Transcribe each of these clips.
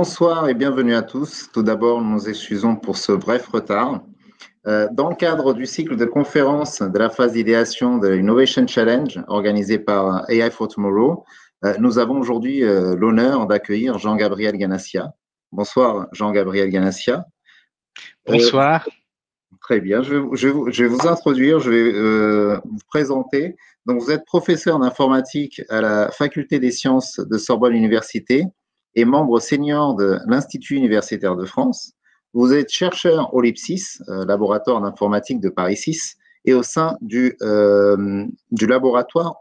Bonsoir et bienvenue à tous. Tout d'abord, nous nous excusons pour ce bref retard. Dans le cadre du cycle de conférences de la phase d'idéation de l'Innovation Challenge organisé par AI for Tomorrow, nous avons aujourd'hui l'honneur d'accueillir Jean-Gabriel Ganassia. Bonsoir Jean-Gabriel Ganassia. Bonsoir. Très bien, je vais vous introduire, je vais vous présenter. Donc, vous êtes professeur d'informatique à la Faculté des sciences de Sorbonne Université et membre senior de l'Institut universitaire de France. Vous êtes chercheur au LIPSIS, laboratoire d'informatique de Paris 6, et au sein du laboratoire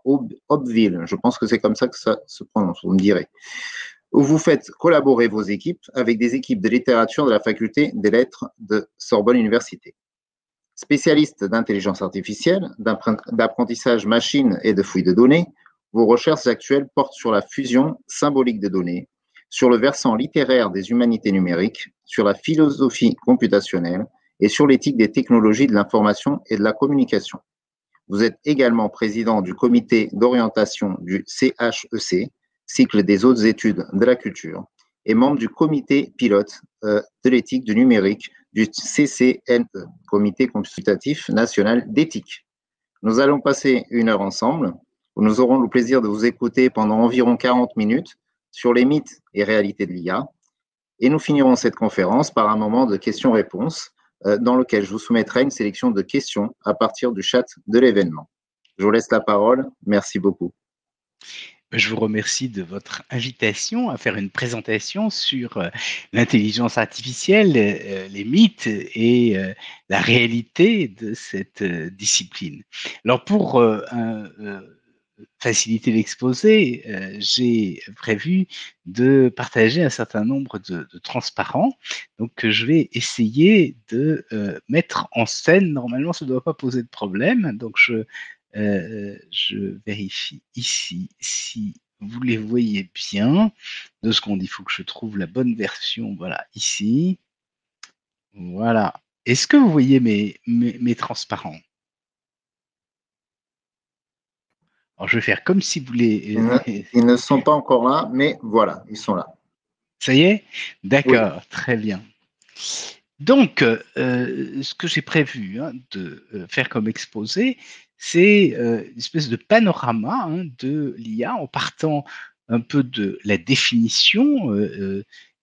Hopville. Je pense que c'est comme ça que ça se prononce, vous me direz. Où vous faites collaborer vos équipes avec des équipes de littérature de la Faculté des lettres de Sorbonne Université. Spécialiste d'intelligence artificielle, d'apprentissage machine et de fouille de données, vos recherches actuelles portent sur la fusion symbolique des données, sur le versant littéraire des humanités numériques, sur la philosophie computationnelle et sur l'éthique des technologies de l'information et de la communication. Vous êtes également président du comité d'orientation du CHEC, cycle des hautes études de la culture, et membre du comité pilote de l'éthique du numérique du CCNE, Comité consultatif national d'éthique. Nous allons passer une heure ensemble, où nous aurons le plaisir de vous écouter pendant environ 40 minutes sur les mythes et réalités de l'IA, et nous finirons cette conférence par un moment de questions-réponses dans lequel je vous soumettrai une sélection de questions à partir du chat de l'événement. Je vous laisse la parole. Merci beaucoup. Je vous remercie de votre invitation à faire une présentation sur l'intelligence artificielle, les mythes et la réalité de cette discipline. Alors pour faciliter l'exposé, j'ai prévu de partager un certain nombre de transparents, donc que je vais essayer de mettre en scène. Normalement, ça ne doit pas poser de problème, donc je vérifie ici si vous les voyez bien. 2 secondes, il faut que je trouve la bonne version. Voilà, ici. Voilà. Est-ce que vous voyez mes transparents? Alors, je vais faire comme si vous les... Ils ne sont pas encore là, mais voilà, ils sont là. Ça y est? Oui. D'accord, très bien. Donc, ce que j'ai prévu de faire comme exposé, c'est une espèce de panorama de l'IA en partant un peu de la définition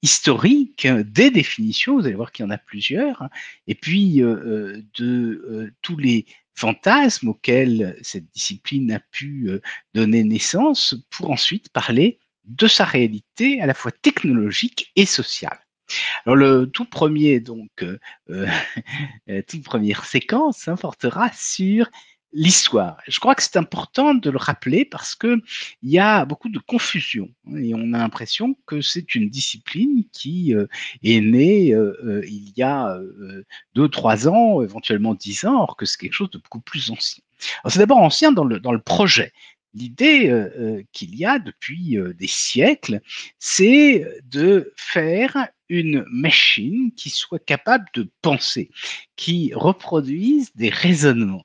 historique, des définitions, vous allez voir qu'il y en a plusieurs, et puis de tous les fantasmes auxquels cette discipline a pu donner naissance pour ensuite parler de sa réalité à la fois technologique et sociale. Alors le tout premier, donc, toute première séquence portera sur l'histoire. Je crois que c'est important de le rappeler parce que il y a beaucoup de confusion et on a l'impression que c'est une discipline qui est née il y a 2-3 ans, éventuellement 10 ans, alors que c'est quelque chose de beaucoup plus ancien. Alors c'est d'abord ancien dans le projet. L'idée qu'il y a depuis des siècles, c'est de faire une machine qui soit capable de penser, qui reproduise des raisonnements.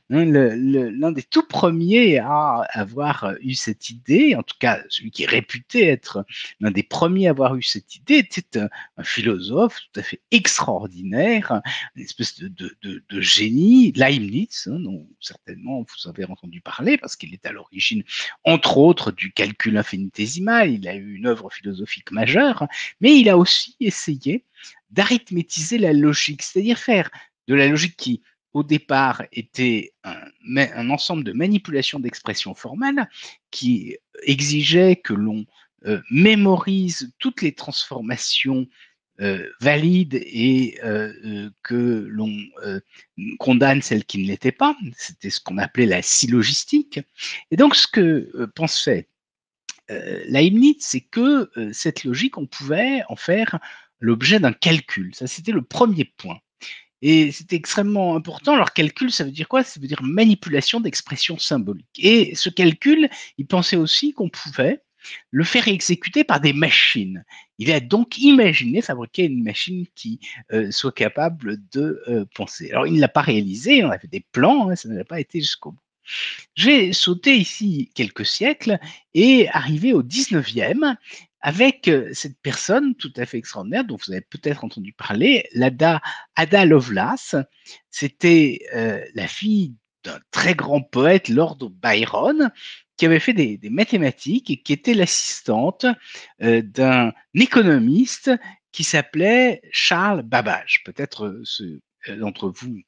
L'un des tout premiers à avoir eu cette idée, en tout cas celui qui est réputé être l'un des premiers à avoir eu cette idée, était un philosophe tout à fait extraordinaire, une espèce de génie, Leibniz, dont certainement vous avez entendu parler parce qu'il est à l'origine, entre autres, du calcul infinitésimal. Il a eu une œuvre philosophique majeure, mais il a aussi essayé d'arithmétiser la logique, c'est-à-dire faire de la logique qui au départ était un ensemble de manipulations d'expressions formelles qui exigeait que l'on mémorise toutes les transformations valides et que l'on condamne celles qui ne l'étaient pas. C'était ce qu'on appelait la syllogistique. Et donc ce que pensait Leibniz, c'est que cette logique, on pouvait en faire l'objet d'un calcul. Ça, c'était le premier point. Et c'est extrêmement important. Alors, calcul, ça veut dire quoi? Ça veut dire manipulation d'expressions symboliques. Et ce calcul, il pensait aussi qu'on pouvait le faire exécuter par des machines. Il a donc imaginé fabriquer une machine qui soit capable de penser. Alors, il ne l'a pas réalisé, on a fait des plans, ça n'a pas été jusqu'au bout. J'ai sauté ici quelques siècles et arrivé au 19e avec cette personne tout à fait extraordinaire dont vous avez peut-être entendu parler, Ada Lovelace. C'était la fille d'un très grand poète, Lord Byron, qui avait fait des mathématiques et qui était l'assistante d'un économiste qui s'appelait Charles Babbage. Peut-être ceux d'entre vous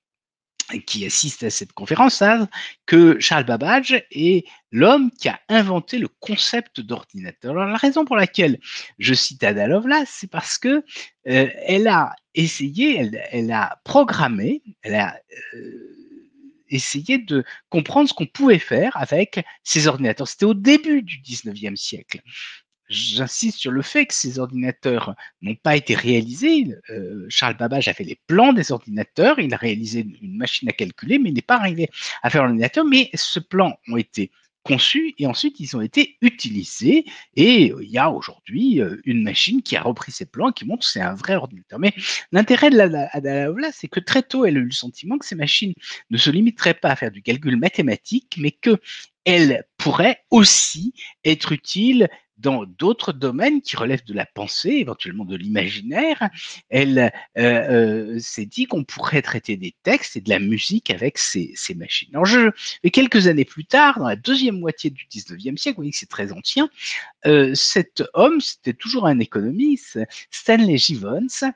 qui assistent à cette conférence savent que Charles Babbage est l'homme qui a inventé le concept d'ordinateur. Alors, la raison pour laquelle je cite Ada Lovelace, c'est parce que elle a essayé, elle a programmé, elle a essayé de comprendre ce qu'on pouvait faire avec ces ordinateurs. C'était au début du 19e siècle. J'insiste sur le fait que ces ordinateurs n'ont pas été réalisés. Charles Babbage a fait les plans des ordinateurs, il a réalisé une machine à calculer, mais il n'est pas arrivé à faire l'ordinateur. Mais ce plan ont été conçus et ensuite ils ont été utilisés. Et il y a aujourd'hui une machine qui a repris ces plans et qui montre que c'est un vrai ordinateur. Mais l'intérêt de Ada Lovelace, c'est que très tôt, elle a eu le sentiment que ces machines ne se limiteraient pas à faire du calcul mathématique, mais qu'elles pourraient aussi être utiles dans d'autres domaines qui relèvent de la pensée, éventuellement de l'imaginaire. Elle s'est dit qu'on pourrait traiter des textes et de la musique avec ces machines. Alors, quelques années plus tard, dans la deuxième moitié du 19e siècle, vous voyez que c'est très ancien, cet homme, c'était toujours un économiste, Stanley Gibbons,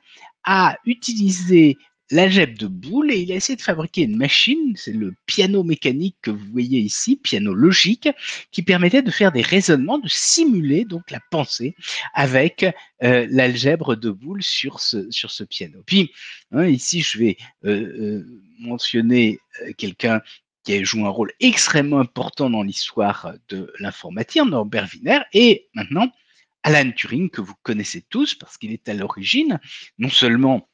a utilisé l'algèbre de Boole et il a essayé de fabriquer une machine, c'est le piano mécanique que vous voyez ici, piano logique, qui permettait de faire des raisonnements, de simuler donc la pensée avec l'algèbre de Boole sur ce piano. Puis ici je vais mentionner quelqu'un qui a joué un rôle extrêmement important dans l'histoire de l'informatique, Norbert Wiener, et maintenant Alan Turing, que vous connaissez tous parce qu'il est à l'origine non seulement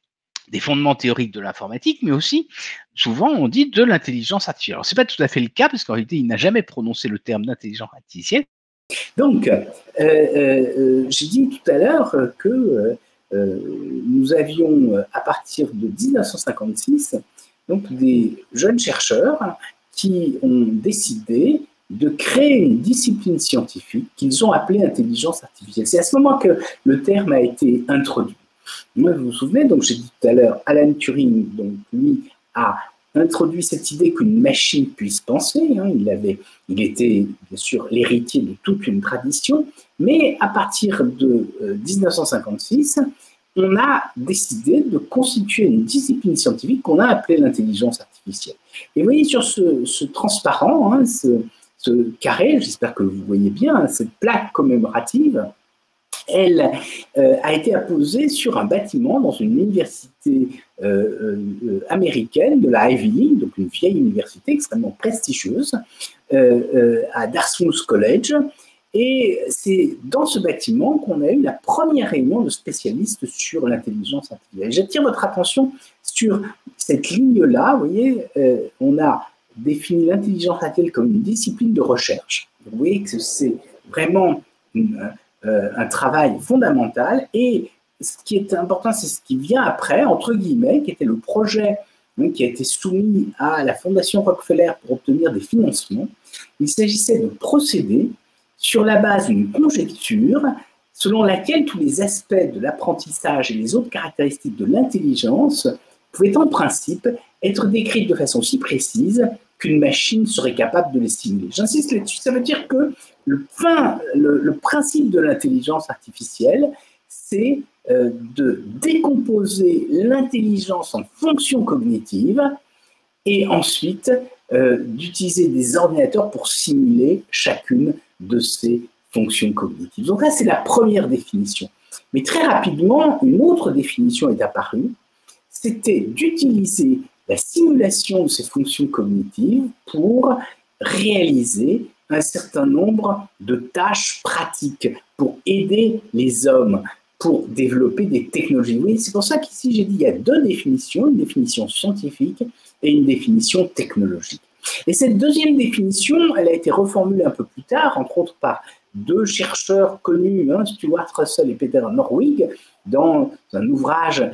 des fondements théoriques de l'informatique, mais aussi, souvent, on dit de l'intelligence artificielle. Alors, ce n'est pas tout à fait le cas, parce qu'en réalité, il n'a jamais prononcé le terme d'intelligence artificielle. Donc, j'ai dit tout à l'heure que nous avions, à partir de 1956, donc des jeunes chercheurs qui ont décidé de créer une discipline scientifique qu'ils ont appelée intelligence artificielle. C'est à ce moment que le terme a été introduit. Vous vous souvenez, donc j'ai dit tout à l'heure, Alan Turing, donc lui, a introduit cette idée qu'une machine puisse penser. Il était bien sûr l'héritier de toute une tradition, mais à partir de 1956, on a décidé de constituer une discipline scientifique qu'on a appelée l'intelligence artificielle. Et vous voyez sur ce transparent, ce carré, j'espère que vous voyez bien, cette plaque commémorative, elle a été apposée sur un bâtiment dans une université américaine de la Ivy League, donc une vieille université extrêmement prestigieuse, à Dartmouth College. Et c'est dans ce bâtiment qu'on a eu la première réunion de spécialistes sur l'intelligence artificielle. J'attire votre attention sur cette ligne-là. Vous voyez, on a défini l'intelligence artificielle comme une discipline de recherche. Vous voyez que c'est vraiment un travail fondamental, et ce qui est important, c'est ce qui vient après, entre guillemets, qui était le projet qui a été soumis à la Fondation Rockefeller pour obtenir des financements. Il s'agissait de procéder sur la base d'une conjecture selon laquelle tous les aspects de l'apprentissage et les autres caractéristiques de l'intelligence pouvaient en principe être décrites de façon si précise qu'une machine serait capable de les simuler. J'insiste là-dessus, ça veut dire que le principe de l'intelligence artificielle, c'est de décomposer l'intelligence en fonctions cognitives et ensuite d'utiliser des ordinateurs pour simuler chacune de ces fonctions cognitives. Donc là, c'est la première définition. Mais très rapidement, une autre définition est apparue, c'était d'utiliser la simulation de ces fonctions cognitives pour réaliser un certain nombre de tâches pratiques, pour aider les hommes, pour développer des technologies. Oui, c'est pour ça qu'ici, j'ai dit il y a deux définitions, une définition scientifique et une définition technologique. Et cette deuxième définition, elle a été reformulée un peu plus tard, entre autres par deux chercheurs connus, Stuart Russell et Peter Norwig, dans un ouvrage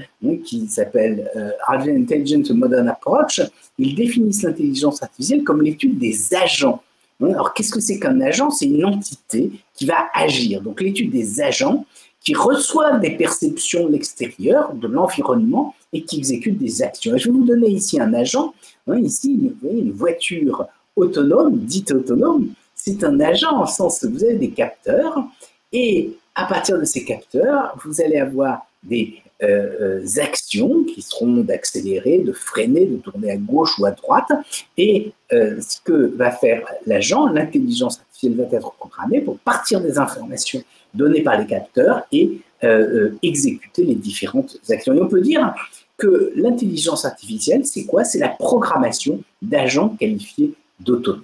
qui s'appelle Artificial Intelligence, a Modern Approach. Ils définissent l'intelligence artificielle comme l'étude des agents Alors, qu'est-ce que c'est qu'un agent? C'est une entité qui va agir. Donc, l'étude des agents qui reçoivent des perceptions de l'extérieur, de l'environnement, et qui exécutent des actions. Et je vais vous donner ici un agent. Ici, vous voyez une voiture autonome, dite autonome. C'est un agent en sens que vous avez des capteurs, et à partir de ces capteurs, vous allez avoir des actions qui seront d'accélérer, de freiner, de tourner à gauche ou à droite. Et ce que va faire l'agent, l'intelligence artificielle va être programmée pour partir des informations données par les capteurs et exécuter les différentes actions. Et on peut dire que l'intelligence artificielle, c'est quoi? C'est la programmation d'agents qualifiés d'autonomes.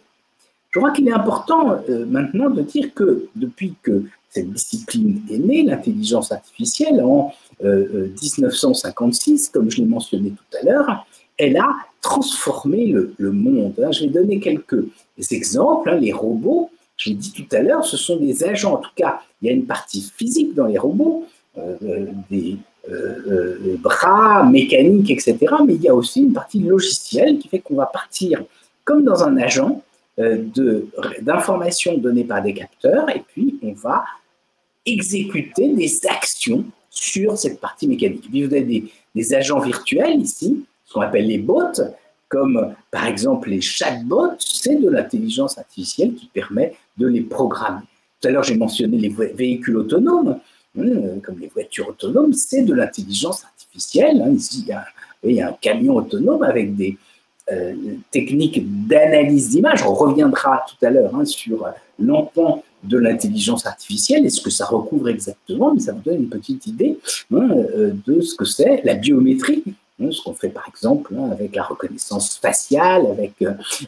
Je crois qu'il est important maintenant de dire que depuis que cette discipline est née, l'intelligence artificielle, en 1956, comme je l'ai mentionné tout à l'heure, elle a transformé le monde. Je vais donner quelques exemples. Les robots, je l'ai dit tout à l'heure, ce sont des agents. En tout cas, il y a une partie physique dans les robots, des bras mécaniques, etc. Mais il y a aussi une partie logicielle qui fait qu'on va partir, comme dans un agent, d'informations données par des capteurs, et puis on va exécuter des actions sur cette partie mécanique. Et puis vous avez des agents virtuels ici, ce qu'on appelle les bots, comme par exemple les chatbots, c'est de l'intelligence artificielle qui permet de les programmer. Tout à l'heure, j'ai mentionné les véhicules autonomes, comme les voitures autonomes, c'est de l'intelligence artificielle. Ici, il y a un camion autonome avec des techniques d'analyse d'image. On reviendra tout à l'heure sur l'empan de l'intelligence artificielle et ce que ça recouvre exactement, mais ça vous donne une petite idée de ce que c'est la biométrie, ce qu'on fait par exemple avec la reconnaissance faciale, avec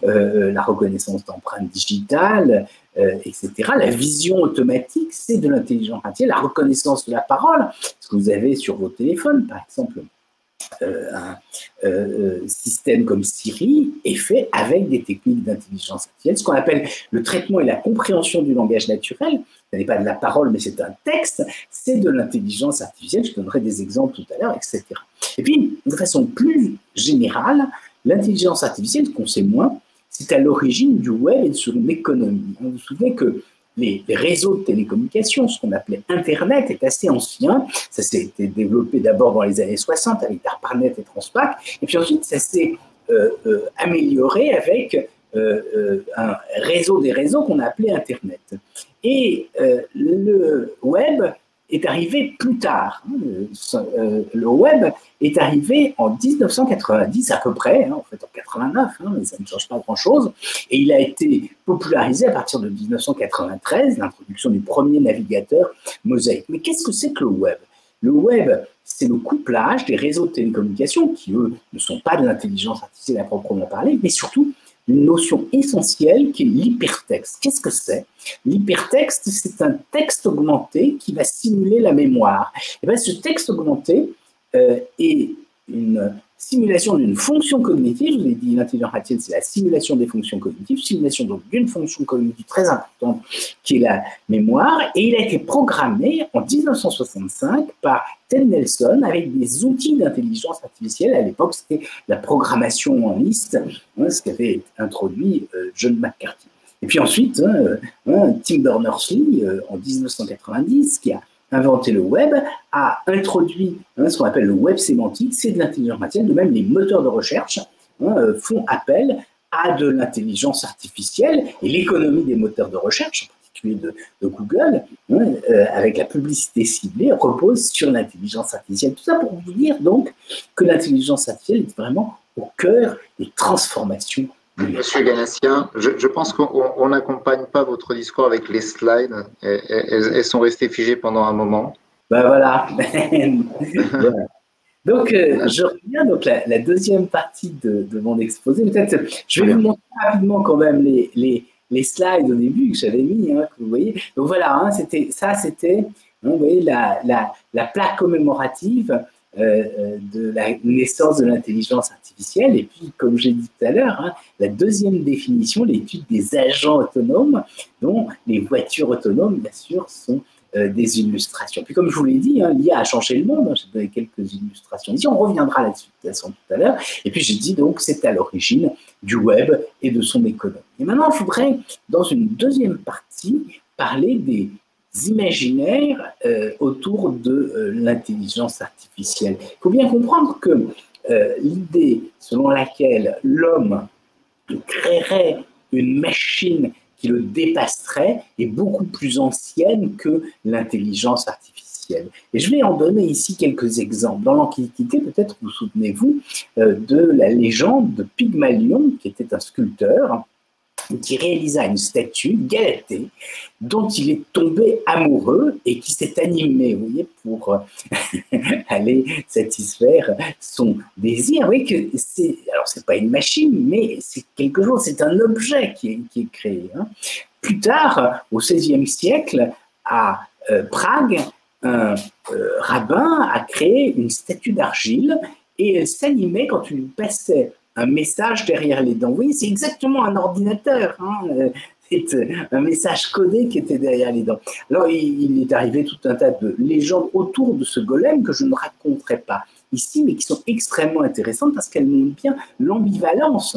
la reconnaissance d'empreintes digitales, etc. La vision automatique, c'est de l'intelligence artificielle. La reconnaissance de la parole, ce que vous avez sur vos téléphones, par exemple, un système comme Siri est fait avec des techniques d'intelligence artificielle, ce qu'on appelle le traitement et la compréhension du langage naturel. Ce n'est pas de la parole, mais c'est un texte, c'est de l'intelligence artificielle. Je donnerai des exemples tout à l'heure, etc. Et puis, de façon plus générale, l'intelligence artificielle, ce qu'on sait moins, c'est à l'origine du web et de son économie. Vous vous souvenez que les réseaux de télécommunications, ce qu'on appelait Internet, est assez ancien. Ça s'est développé d'abord dans les années 60 avec DARPANET et Transpac, et puis ensuite ça s'est amélioré avec un réseau des réseaux qu'on a appelé Internet. Et le web est arrivé plus tard. Le web est arrivé en 1990 à peu près, en fait en 89, mais ça ne change pas grand-chose. Et il a été popularisé à partir de 1993, l'introduction du premier navigateur Mosaic. Mais qu'est-ce que c'est que le web? Le web, c'est le couplage des réseaux de télécommunications qui, eux, ne sont pas de l'intelligence artificielle à proprement parler, mais surtout une notion essentielle qui est l'hypertexte. Qu'est-ce que c'est? L'hypertexte, c'est un texte augmenté qui va simuler la mémoire. Et bien, ce texte augmenté est une simulation d'une fonction cognitive. Je vous l'ai dit, l'intelligence artificielle, c'est la simulation des fonctions cognitives, simulation donc d'une fonction cognitive très importante qui est la mémoire. Et il a été programmé en 1965 par Ted Nelson avec des outils d'intelligence artificielle. À l'époque, c'était la programmation en liste, ce qu'avait introduit John McCarthy. Et puis ensuite, Tim Berners-Lee, en 1990, qui a inventé le web, a introduit ce qu'on appelle le web sémantique, c'est de l'intelligence artificielle. De même, les moteurs de recherche font appel à de l'intelligence artificielle, et l'économie des moteurs de recherche, en particulier de Google, avec la publicité ciblée, repose sur l'intelligence artificielle. Tout ça pour vous dire donc que l'intelligence artificielle est vraiment au cœur des transformations. Monsieur Ganassien, je pense qu'on n'accompagne pas votre discours avec les slides. Elles sont restées figées pendant un moment. Ben voilà. Voilà. Donc, je reviens donc la deuxième partie de mon exposé. Peut-être, je vais vous montrer rapidement quand même les slides au début que j'avais mis, que vous voyez. Donc voilà, c'était, vous voyez, la plaque commémorative de la naissance de l'intelligence artificielle. Et puis, comme j'ai dit tout à l'heure, la deuxième définition, l'étude des agents autonomes, dont les voitures autonomes, bien sûr, sont des illustrations. Puis comme je vous l'ai dit, hein, l'IA a changé le monde. J'ai donné quelques illustrations ici. On reviendra là-dessus tout à l'heure. Et puis j'ai dit donc c'est à l'origine du web et de son économie. Et maintenant, je voudrais, dans une deuxième partie, parler des imaginaires autour de l'intelligence artificielle. Il faut bien comprendre que l'idée selon laquelle l'homme créerait une machine qui le dépasserait est beaucoup plus ancienne que l'intelligence artificielle. Et je vais en donner ici quelques exemples. Dans l'Antiquité, peut-être vous souvenez-vous de la légende de Pygmalion, qui était un sculpteur, qui réalisa une statue, Galatée, dont il est tombé amoureux et qui s'est animé, vous voyez, pour aller satisfaire son désir. Vous voyez que c'est, alors c'est pas une machine, mais c'est quelque chose, c'est un objet qui est créé. Hein. Plus tard, au XVIe siècle, à Prague, un rabbin a créé une statue d'argile et elle s'animait quand tu lui passais un message derrière les dents. Oui, c'est exactement un ordinateur. Hein. C'est un message codé qui était derrière les dents. Alors, il est arrivé tout un tas de légendes autour de ce golem que je ne raconterai pas ici, mais qui sont extrêmement intéressantes parce qu'elles montrent bien l'ambivalence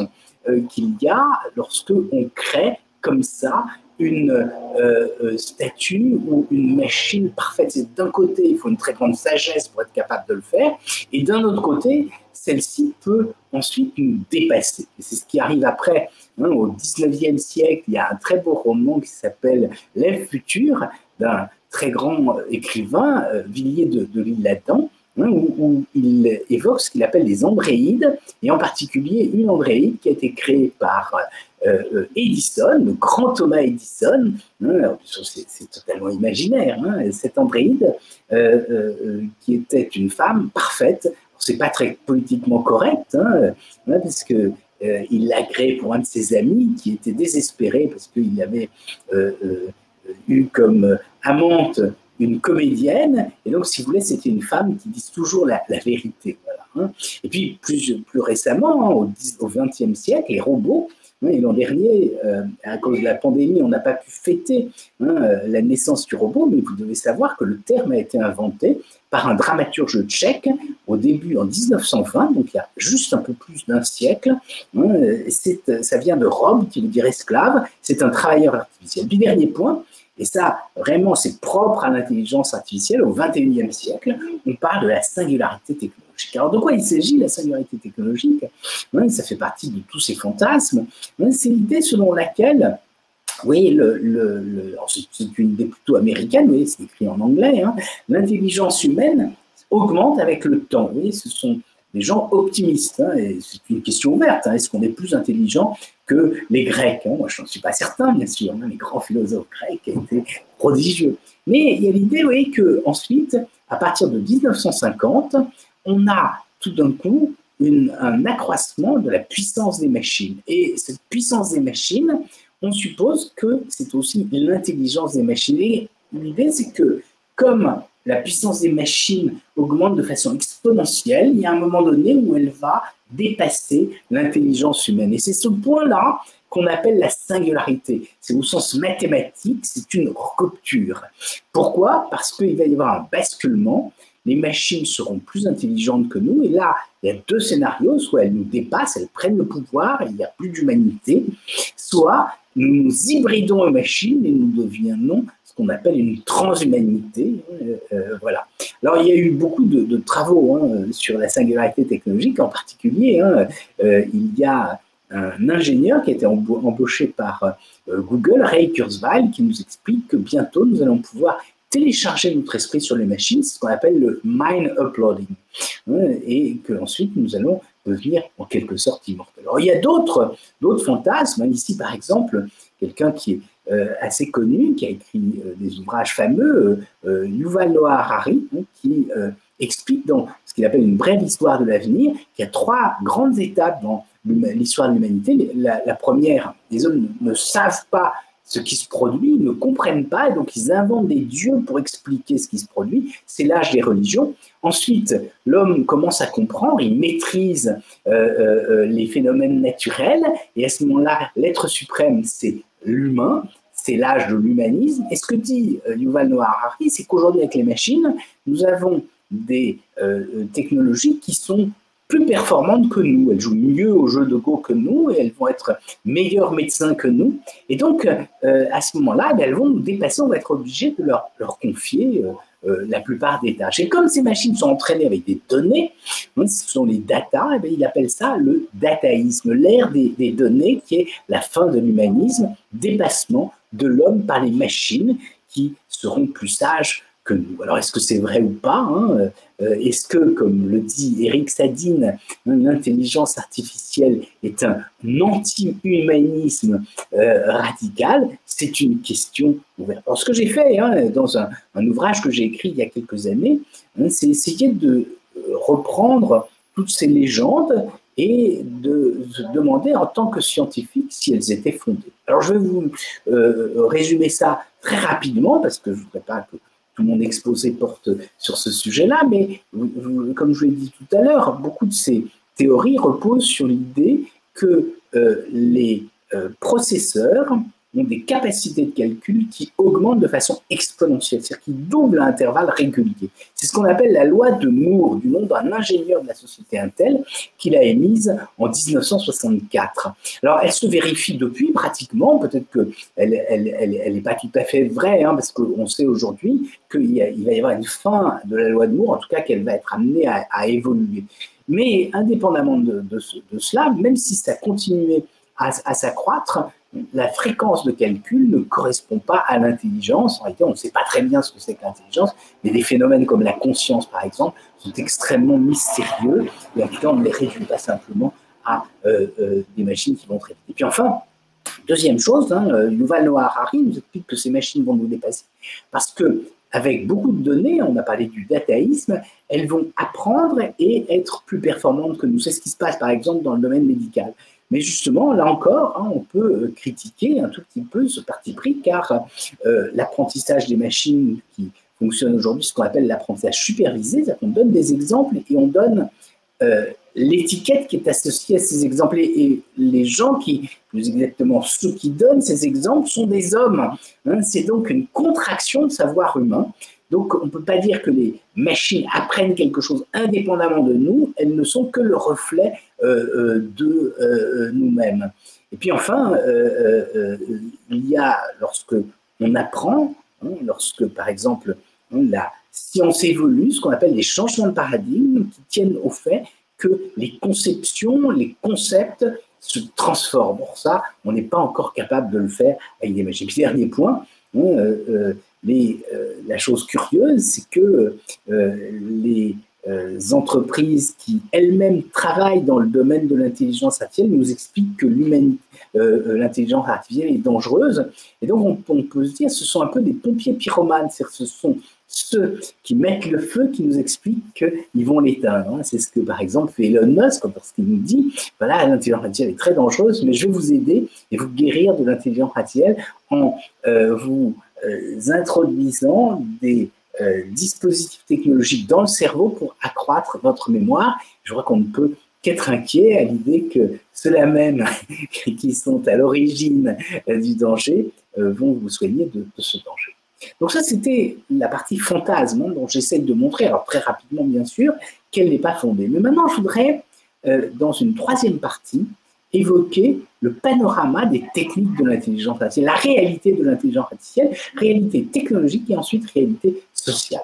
qu'il y a lorsque on crée comme ça une statue ou une machine parfaite. C'est d'un côté, il faut une très grande sagesse pour être capable de le faire, et d'un autre côté, celle-ci peut ensuite nous dépasser. Et c'est ce qui arrive après. Hein, au XIXe siècle, il y a un très beau roman qui s'appelle L'Ève future, d'un très grand écrivain, Villiers de l'Isle-Adam, hein, où il évoque ce qu'il appelle les andréides, et en particulier une andréide qui a été créée par Edison, le grand Thomas Edison. Hein, c'est totalement imaginaire, hein, cette andréide qui était une femme parfaite. C'est pas très politiquement correct, hein, parce que il l'a créé pour un de ses amis qui était désespéré parce qu'il avait eu comme amante une comédienne, et donc, si vous voulez, c'était une femme qui dit toujours la vérité. Voilà, hein. Et puis, plus récemment, hein, au XXe siècle, les robots, hein, et l'an dernier, à cause de la pandémie, on n'a pas pu fêter la naissance du robot, mais vous devez savoir que le terme a été inventé par un dramaturge tchèque au début, en 1920, donc il y a juste un peu plus d'un siècle. Hein, ça vient de Rome, qui veut dire esclave, c'est un travailleur artificiel. Puis dernier point, et ça, vraiment, c'est propre à l'intelligence artificielle, au XXIe siècle, on parle de la singularité technologique. Alors, de quoi il s'agit, la singularité technologique? Hein, ça fait partie de tous ces fantasmes. Hein, c'est l'idée selon laquelle, oui, c'est une idée plutôt américaine, oui, c'est écrit en anglais, hein, l'intelligence humaine augmente avec le temps. Oui, ce sont des gens optimistes, hein, et c'est une question ouverte. Hein, est-ce qu'on est plus intelligent que les Grecs, hein? Moi, je n'en suis pas certain, bien sûr. Hein, les grands philosophes grecs étaient prodigieux. Mais il y a l'idée, oui, qu'ensuite, à partir de 1950, on a tout d'un coup un accroissement de la puissance des machines. Et cette puissance des machines, on suppose que c'est aussi l'intelligence des machines. Et l'idée, c'est que comme la puissance des machines augmente de façon exponentielle, il y a un moment donné où elle va dépasser l'intelligence humaine. Et c'est ce point-là qu'on appelle la singularité. C'est au sens mathématique, c'est une rupture. Pourquoi? Parce qu'il va y avoir un basculement. Les machines seront plus intelligentes que nous. Et là, il y a deux scénarios. Soit elles nous dépassent, elles prennent le pouvoir et il n'y a plus d'humanité. Soit nous nous hybridons aux machines et nous devenons ce qu'on appelle une transhumanité. Voilà. Alors, il y a eu beaucoup de travaux hein, sur la singularité technologique. En particulier, hein, il y a un ingénieur qui a été embauché par Google, Ray Kurzweil, qui nous explique que bientôt, nous allons pouvoir télécharger notre esprit sur les machines, c'est ce qu'on appelle le mind uploading, et qu'ensuite nous allons devenir en quelque sorte immortels. Alors il y a d'autres fantasmes, ici par exemple, quelqu'un qui est assez connu, qui a écrit des ouvrages fameux, Yuval Noah Harari, qui explique dans ce qu'il appelle une brève histoire de l'avenir, qu'il y a trois grandes étapes dans l'histoire de l'humanité. La première, les hommes ne savent pas ce qui se produit, ils ne comprennent pas, et donc ils inventent des dieux pour expliquer ce qui se produit. C'est l'âge des religions. Ensuite, l'homme commence à comprendre, il maîtrise les phénomènes naturels, et à ce moment-là, l'être suprême, c'est l'humain, c'est l'âge de l'humanisme. Et ce que dit Yuval Noah Harari, c'est qu'aujourd'hui, avec les machines, nous avons des technologies qui sont plus performantes que nous. Elles jouent mieux au jeu de Go que nous et elles vont être meilleurs médecins que nous. Et donc, à ce moment-là, elles vont nous dépasser. On va être obligé de leur confier la plupart des tâches. Et comme ces machines sont entraînées avec des données, hein, ce sont les data, et bien, il appelle ça le dataïsme, l'ère des données qui est la fin de l'humanisme, dépassement de l'homme par les machines qui seront plus sages que nous. Alors, est-ce que c'est vrai ou pas, hein? Est-ce que, comme le dit Eric Sadine, l'intelligence artificielle est un anti-humanisme radical? C'est une question ouverte. Alors, ce que j'ai fait hein, dans un ouvrage que j'ai écrit il y a quelques années, hein, c'est essayer de reprendre toutes ces légendes et de se demander en tant que scientifique si elles étaient fondées. Alors, je vais vous résumer ça très rapidement parce que je ne voudrais pas que tout mon exposé porte sur ce sujet-là, mais comme je l'ai dit tout à l'heure, beaucoup de ces théories reposent sur l'idée que les processeurs ont des capacités de calcul qui augmentent de façon exponentielle, c'est-à-dire qui doublent à intervalles réguliers. C'est ce qu'on appelle la loi de Moore, du nom d'un ingénieur de la société Intel, qu'il a émise en 1964. Alors, elle se vérifie depuis pratiquement, peut-être qu'elle n'est pas tout à fait vraie, hein, parce qu'on sait aujourd'hui qu'il va y avoir une fin de la loi de Moore, en tout cas qu'elle va être amenée à évoluer. Mais indépendamment de cela, même si ça continuait à s'accroître, la fréquence de calcul ne correspond pas à l'intelligence. En réalité, on ne sait pas très bien ce que c'est que l'intelligence, mais des phénomènes comme la conscience, par exemple, sont extrêmement mystérieux. Et en tout cas, on ne les réduit pas simplement à des machines qui vont très vite. Et puis enfin, deuxième chose, hein, Yuval Noah Harari nous explique que ces machines vont nous dépasser parce que avec beaucoup de données, on a parlé du dataïsme, elles vont apprendre et être plus performantes que nous. C'est ce qui se passe, par exemple, dans le domaine médical. Mais justement, là encore, hein, on peut critiquer un tout petit peu ce parti pris, car l'apprentissage des machines qui fonctionne aujourd'hui, ce qu'on appelle l'apprentissage supervisé, c'est-à-dire qu'on donne des exemples et on donne l'étiquette qui est associée à ces exemples. Et les gens qui, plus exactement ceux qui donnent ces exemples, sont des hommes. Hein, c'est donc une contraction de savoir humain. Donc, on ne peut pas dire que les machines apprennent quelque chose indépendamment de nous, elles ne sont que le reflet de nous-mêmes. Et puis enfin, il y a, lorsque on apprend, hein, lorsque par exemple la science évolue, ce qu'on appelle des changements de paradigme qui tiennent au fait que les conceptions, les concepts se transforment. Pour ça, on n'est pas encore capable de le faire avec des machines. Puis dernier point, la chose curieuse, c'est que les entreprises qui elles-mêmes travaillent dans le domaine de l'intelligence artificielle nous expliquent que l'intelligence artificielle est dangereuse. Et donc, on peut se dire que ce sont un peu des pompiers pyromanes, c'est-à-dire ce sont ceux qui mettent le feu qui nous expliquent qu'ils vont l'éteindre. C'est ce que, par exemple, fait Elon Musk lorsqu'il nous dit « Voilà, l'intelligence artificielle est très dangereuse, mais je vais vous aider et vous guérir de l'intelligence artificielle en vous introduisant des dispositifs technologiques dans le cerveau pour accroître votre mémoire. » Je crois qu'on ne peut qu'être inquiet à l'idée que ceux-là même qui sont à l'origine du danger vont vous soigner de ce danger. Donc ça, c'était la partie fantasme, hein, dont j'essaie de montrer, alors très rapidement bien sûr, qu'elle n'est pas fondée. Mais maintenant, je voudrais, dans une troisième partie, évoquer le panorama des techniques de l'intelligence artificielle, la réalité de l'intelligence artificielle, réalité technologique et ensuite réalité sociale.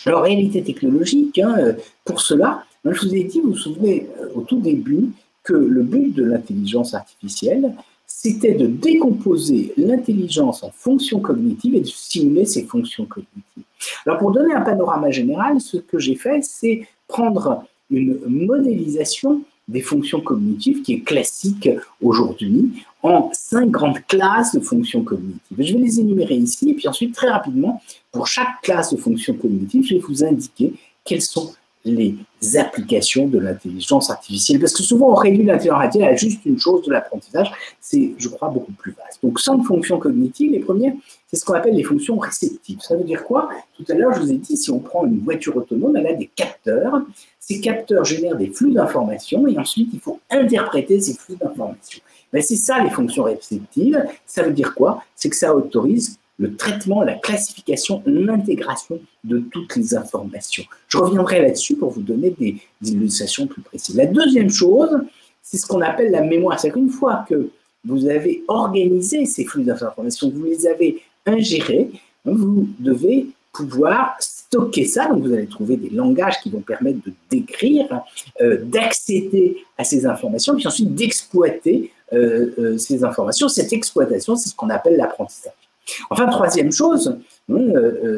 Alors, réalité technologique, hein, pour cela, je vous ai dit, vous vous souvenez au tout début, que le but de l'intelligence artificielle, c'était de décomposer l'intelligence en fonctions cognitives et de simuler ces fonctions cognitives. Alors, pour donner un panorama général, ce que j'ai fait, c'est prendre une modélisation des fonctions cognitives qui est classique aujourd'hui en 5 grandes classes de fonctions cognitives. Je vais les énumérer ici et puis ensuite, très rapidement, pour chaque classe de fonctions cognitives, je vais vous indiquer quelles sont les applications de l'intelligence artificielle. Parce que souvent, on réduit l'intelligence artificielle à juste une chose de l'apprentissage. C'est, je crois, beaucoup plus vaste. Donc, 5 fonctions cognitives. Les premières, c'est ce qu'on appelle les fonctions réceptives. Ça veut dire quoi? Tout à l'heure, je vous ai dit, si on prend une voiture autonome, elle a des capteurs. Ces capteurs génèrent des flux d'informations et ensuite, il faut interpréter ces flux d'informations. Ben, c'est ça les fonctions réceptives. Ça veut dire quoi? C'est que ça autorise le traitement, la classification, l'intégration de toutes les informations. Je reviendrai là-dessus pour vous donner des illustrations plus précises. La deuxième chose, c'est ce qu'on appelle la mémoire. C'est qu'une fois que vous avez organisé ces flux d'informations, vous les avez ingérés, vous devez pouvoir stocker ça. Donc, vous allez trouver des langages qui vont permettre de décrire, d'accéder à ces informations, puis ensuite d'exploiter ces informations. Cette exploitation, c'est ce qu'on appelle l'apprentissage. Enfin, troisième chose,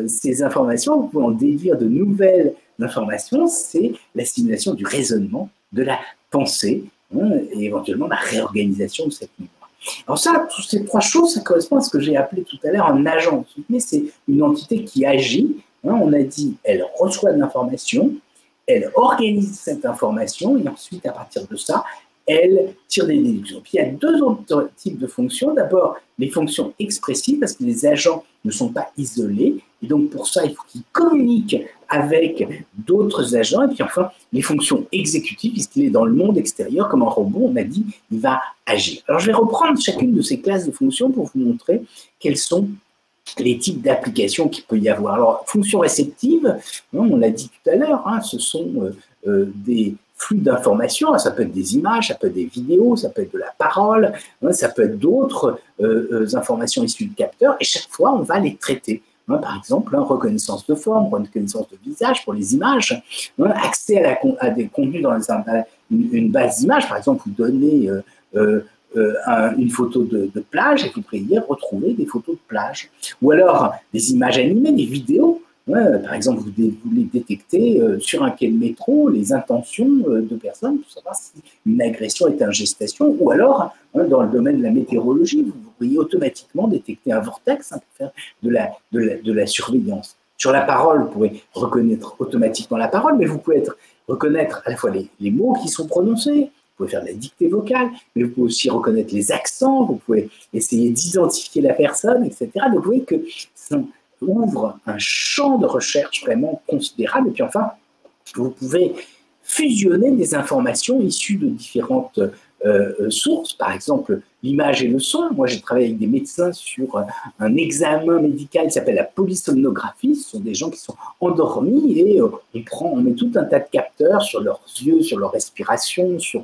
ces informations, vous pouvez en déduire de nouvelles informations, c'est l'assimilation du raisonnement, de la pensée, et éventuellement la réorganisation de cette mémoire. Alors ça, toutes ces trois choses, ça correspond à ce que j'ai appelé tout à l'heure un agent. Mais c'est une entité qui agit. On a dit, elle reçoit de l'information, elle organise cette information, et ensuite, à partir de ça, elle tire des déductions. Puis il y a deux autres types de fonctions. D'abord, les fonctions expressives, parce que les agents ne sont pas isolés, et donc pour ça, il faut qu'ils communiquent avec d'autres agents. Et puis enfin, les fonctions exécutives, puisqu'il est dans le monde extérieur, comme un robot, on a dit, il va agir. Alors je vais reprendre chacune de ces classes de fonctions pour vous montrer quels sont les types d'applications qu'il peut y avoir. Alors, fonctions réceptives, on l'a dit tout à l'heure, ce sont des flux d'informations, ça peut être des images, ça peut être des vidéos, ça peut être de la parole, ça peut être d'autres informations issues de capteurs, et chaque fois, on va les traiter. Par exemple, reconnaissance de forme, reconnaissance de visage pour les images, accès à des contenus dans une base d'images, par exemple, vous donnez une photo de plage et vous pourriez retrouver des photos de plage. Ou alors des images animées, des vidéos. Par exemple, vous voulez détecter sur un quai de métro les intentions de personnes pour savoir si une agression est en gestation. Ou alors, dans le domaine de la météorologie, vous pourriez automatiquement détecter un vortex pour faire de la surveillance. Sur la parole, vous pouvez reconnaître automatiquement la parole, mais vous pouvez reconnaître à la fois les mots qui sont prononcés. Vous pouvez faire de la dictée vocale, mais vous pouvez aussi reconnaître les accents, vous pouvez essayer d'identifier la personne, etc. Donc, vous voyez que ça ouvre un champ de recherche vraiment considérable. Et puis enfin, vous pouvez fusionner des informations issues de différentes sources, par exemple l'image et le son. Moi, j'ai travaillé avec des médecins sur un examen médical qui s'appelle la polysomnographie. Ce sont des gens qui sont endormis et on met tout un tas de capteurs sur leurs yeux, sur leur respiration, sur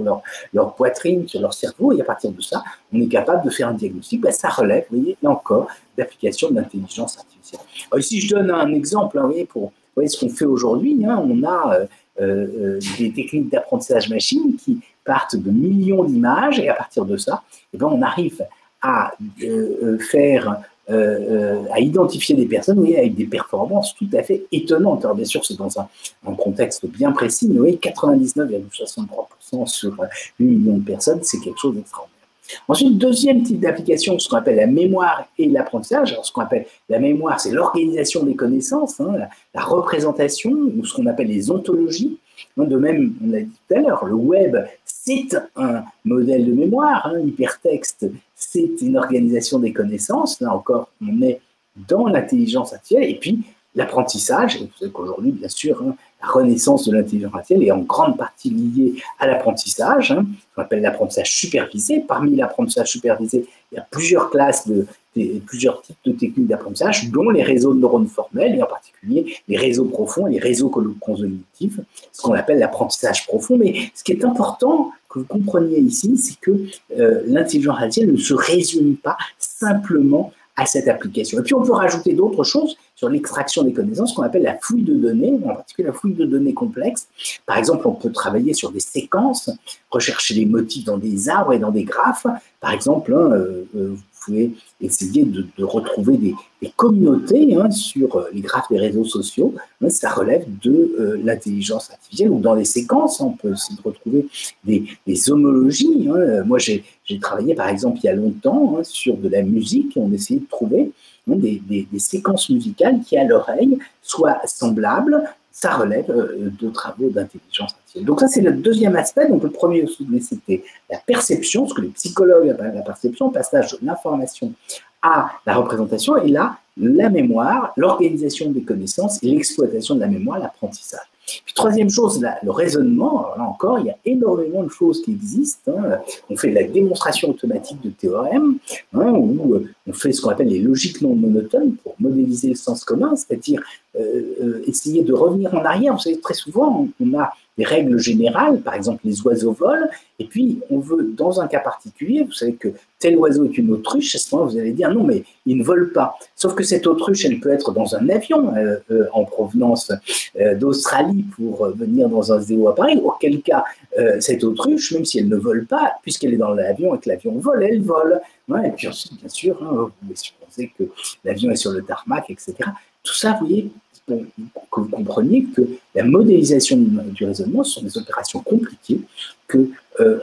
leur poitrine, sur leur cerveau, et à partir de ça, on est capable de faire un diagnostic. Ça relève, vous voyez, là encore, d'application de l'intelligence artificielle. Alors ici, je donne un exemple, vous voyez, pour ce qu'on fait aujourd'hui. On a des techniques d'apprentissage machine qui partent de millions d'images, et à partir de ça, on arrive à à identifier des personnes, vous voyez, avec des performances tout à fait étonnantes. Alors bien sûr, c'est dans un contexte bien précis, mais vous voyez, 99,63% sur 8 millions de personnes, c'est quelque chose d'extraordinaire. Ensuite, deuxième type d'application, ce qu'on appelle la mémoire et l'apprentissage. Alors, ce qu'on appelle la mémoire, c'est l'organisation des connaissances, la représentation, ou ce qu'on appelle les ontologies. De même, on l'a dit tout à l'heure, le web, c'est un modèle de mémoire. L'hypertexte, c'est une organisation des connaissances. Là encore, on est dans l'intelligence artificielle. Et puis, l'apprentissage, et vous savez qu'aujourd'hui, bien sûr, la renaissance de l'intelligence artificielle est en grande partie liée à l'apprentissage, qu'on appelle l'apprentissage supervisé. Parmi l'apprentissage supervisé, il y a plusieurs classes, plusieurs types de techniques d'apprentissage, dont les réseaux de neurones formels, et en particulier les réseaux profonds et les réseaux consolutifs, ce qu'on appelle l'apprentissage profond. Mais ce qui est important que vous compreniez ici, c'est que l'intelligence artificielle ne se résume pas simplement à cette application. Et puis, on peut rajouter d'autres choses sur l'extraction des connaissances qu'on appelle la fouille de données, en particulier la fouille de données complexes. Par exemple, on peut travailler sur des séquences, rechercher les motifs dans des arbres et dans des graphes. Par exemple, vous pouvez essayer de retrouver des communautés sur les graphes des réseaux sociaux. Ça relève de l'intelligence artificielle. Ou dans les séquences, on peut aussi retrouver des homologies. Moi, j'ai travaillé, par exemple, il y a longtemps sur de la musique. On essayait de trouver des séquences musicales qui, à l'oreille, soient semblables. Ça relève de travaux d'intelligence artificielle. Donc ça, c'est le deuxième aspect. Donc le premier, c'était la perception, ce que les psychologues appellent la perception, le passage de l'information à la représentation, et là, la mémoire, l'organisation des connaissances et l'exploitation de la mémoire, l'apprentissage. Puis troisième chose, là, le raisonnement. Alors là encore, il y a énormément de choses qui existent. Hein. On fait de la démonstration automatique de théorèmes, hein, où on fait ce qu'on appelle les logiques non monotones pour modéliser le sens commun, c'est-à-dire essayer de revenir en arrière. Vous savez, très souvent, on a des règles générales, par exemple les oiseaux volent, et puis on veut, dans un cas particulier, vous savez que tel oiseau est une autruche, à ce moment vous allez dire non, mais il ne vole pas. Sauf que cette autruche, elle peut être dans un avion en provenance d'Australie pour venir dans un zoo à Paris, auquel cas cette autruche, même si elle ne vole pas, puisqu'elle est dans l'avion et que l'avion vole, elle vole. Ouais, et puis ensuite, bien sûr, hein, vous pouvez supposer que l'avion est sur le tarmac, etc. Tout ça, vous voyez, que vous compreniez que la modélisation du raisonnement, ce sont des opérations compliquées que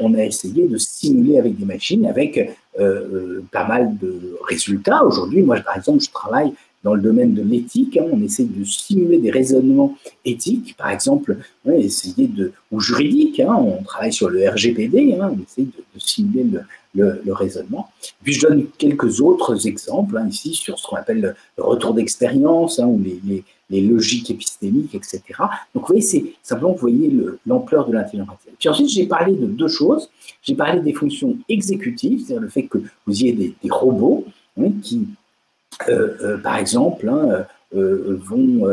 on a essayé de simuler avec des machines, avec pas mal de résultats. Aujourd'hui, moi, par exemple, je travaille dans le domaine de l'éthique. Hein, on essaie de simuler des raisonnements éthiques, par exemple, ou juridiques. Hein, on travaille sur le RGPD, hein, on essaie de simuler le raisonnement. Puis je donne quelques autres exemples hein, ici sur ce qu'on appelle le retour d'expérience, hein, ou les logiques épistémiques, etc. Donc vous voyez, c'est simplement, vous voyez l'ampleur de l'intelligence artificielle. Puis ensuite, j'ai parlé de deux choses. J'ai parlé des fonctions exécutives, c'est-à-dire le fait que vous ayez des robots hein, qui, par exemple, hein, vont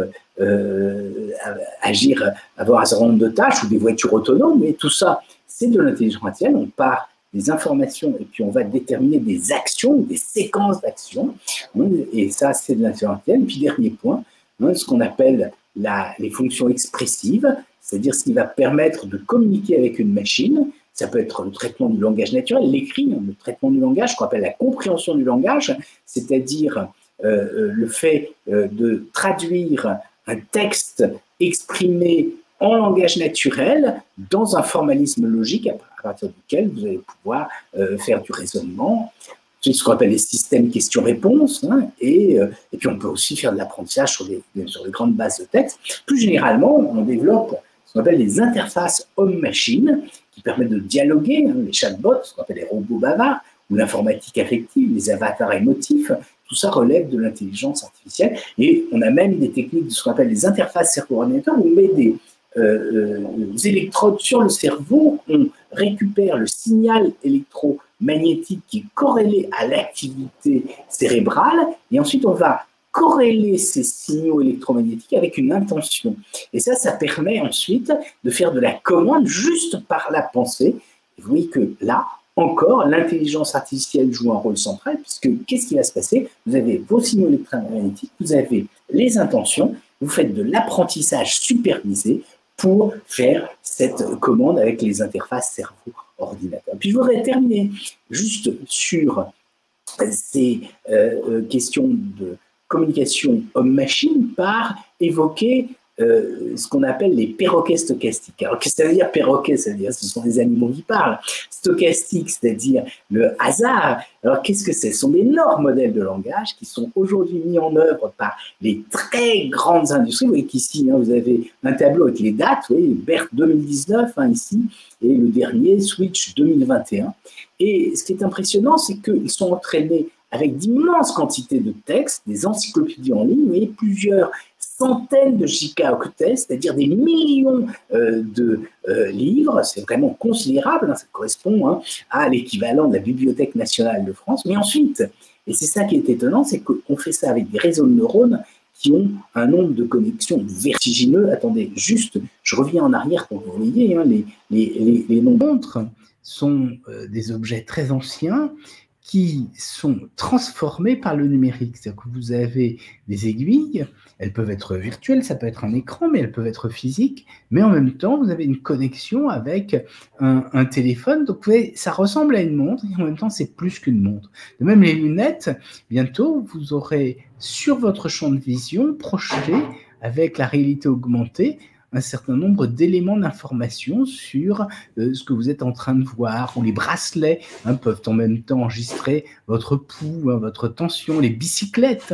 agir, avoir un certain nombre de tâches, ou des voitures autonomes, mais tout ça, c'est de l'intelligence artificielle. On part des informations et puis on va déterminer des actions, des séquences d'actions, hein, et ça, c'est de l'intelligence artificielle. Et puis, dernier point, hein, ce qu'on appelle les fonctions expressives, c'est-à-dire ce qui va permettre de communiquer avec une machine. Ça peut être le traitement du langage naturel, l'écrit, hein, le traitement du langage, ce qu'on appelle la compréhension du langage, c'est-à-dire le fait de traduire un texte exprimé en langage naturel dans un formalisme logique à partir duquel vous allez pouvoir faire du raisonnement. C'est ce qu'on appelle les systèmes questions-réponses, hein, et puis on peut aussi faire de l'apprentissage sur les grandes bases de texte. Plus généralement, on développe ce qu'on appelle les interfaces homme-machine qui permettent de dialoguer, hein, les chatbots, ce qu'on appelle les robots bavards, ou l'informatique affective, les avatars émotifs. Tout ça relève de l'intelligence artificielle. Et on a même des techniques de ce qu'on appelle les interfaces cerveau-ordinateur, où on met des électrodes sur le cerveau, on récupère le signal électromagnétique qui est corrélé à l'activité cérébrale, et ensuite on va corréler ces signaux électromagnétiques avec une intention. Et ça permet ensuite de faire de la commande juste par la pensée. Et vous voyez que là, encore, l'intelligence artificielle joue un rôle central, puisque qu'est-ce qui va se passer? Vous avez vos signaux électromagnétiques, vous avez les intentions, vous faites de l'apprentissage supervisé pour faire cette commande avec les interfaces cerveau-ordinateur. Puis je voudrais terminer juste sur ces questions de communication homme-machine par évoquer ce qu'on appelle les perroquets stochastiques. Alors, qu'est-ce que ça veut dire perroquet? Ça veut dire ce sont des animaux qui parlent. Stochastique, c'est-à-dire le hasard. Alors, qu'est-ce que c'est? Ce sont d'énormes modèles de langage qui sont aujourd'hui mis en œuvre par les très grandes industries. Vous voyez qu'ici, hein, vous avez un tableau avec les dates, vous voyez, BERT 2019 hein, ici, et le dernier, Switch 2021. Et ce qui est impressionnant, c'est qu'ils sont entraînés avec d'immenses quantités de textes, des encyclopédies en ligne, et plusieurs centaines de gigaoctets, c'est-à-dire des millions de livres. C'est vraiment considérable, hein, ça correspond hein, à l'équivalent de la Bibliothèque nationale de France. Mais ensuite, et c'est ça qui est étonnant, c'est qu'on fait ça avec des réseaux de neurones qui ont un nombre de connexions vertigineux. Attendez, juste, je reviens en arrière pour que vous voyez, hein, les montres sont des objets très anciens qui sont transformés par le numérique. C'est-à-dire que vous avez des aiguilles, elles peuvent être virtuelles, ça peut être un écran, mais elles peuvent être physiques, mais en même temps, vous avez une connexion avec un téléphone, donc vous voyez, ça ressemble à une montre, et en même temps, c'est plus qu'une montre. De même, les lunettes, bientôt, vous aurez sur votre champ de vision projeté, avec la réalité augmentée, un certain nombre d'éléments d'information sur ce que vous êtes en train de voir, ou les bracelets hein, peuvent en même temps enregistrer votre pouls, hein, votre tension, les bicyclettes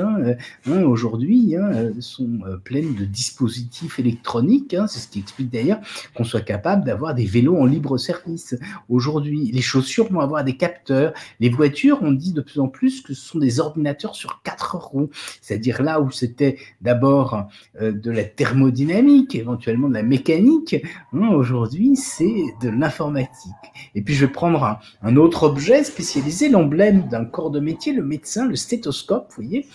aujourd'hui sont pleines de dispositifs électroniques, hein, c'est ce qui explique d'ailleurs qu'on soit capable d'avoir des vélos en libre service aujourd'hui. Les chaussures vont avoir des capteurs, les voitures, on dit de plus en plus que ce sont des ordinateurs sur 4 roues, c'est-à-dire là où c'était d'abord de la thermodynamique, éventuellement éventuellement de la mécanique. Aujourd'hui, c'est de l'informatique. Et puis, je vais prendre un autre objet spécialisé, l'emblème d'un corps de métier, le médecin, le stéthoscope, vous voyez.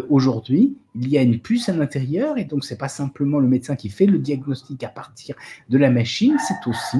Aujourd'hui, il y a une puce à l'intérieur et donc c'est pas simplement le médecin qui fait le diagnostic à partir de la machine, c'est aussi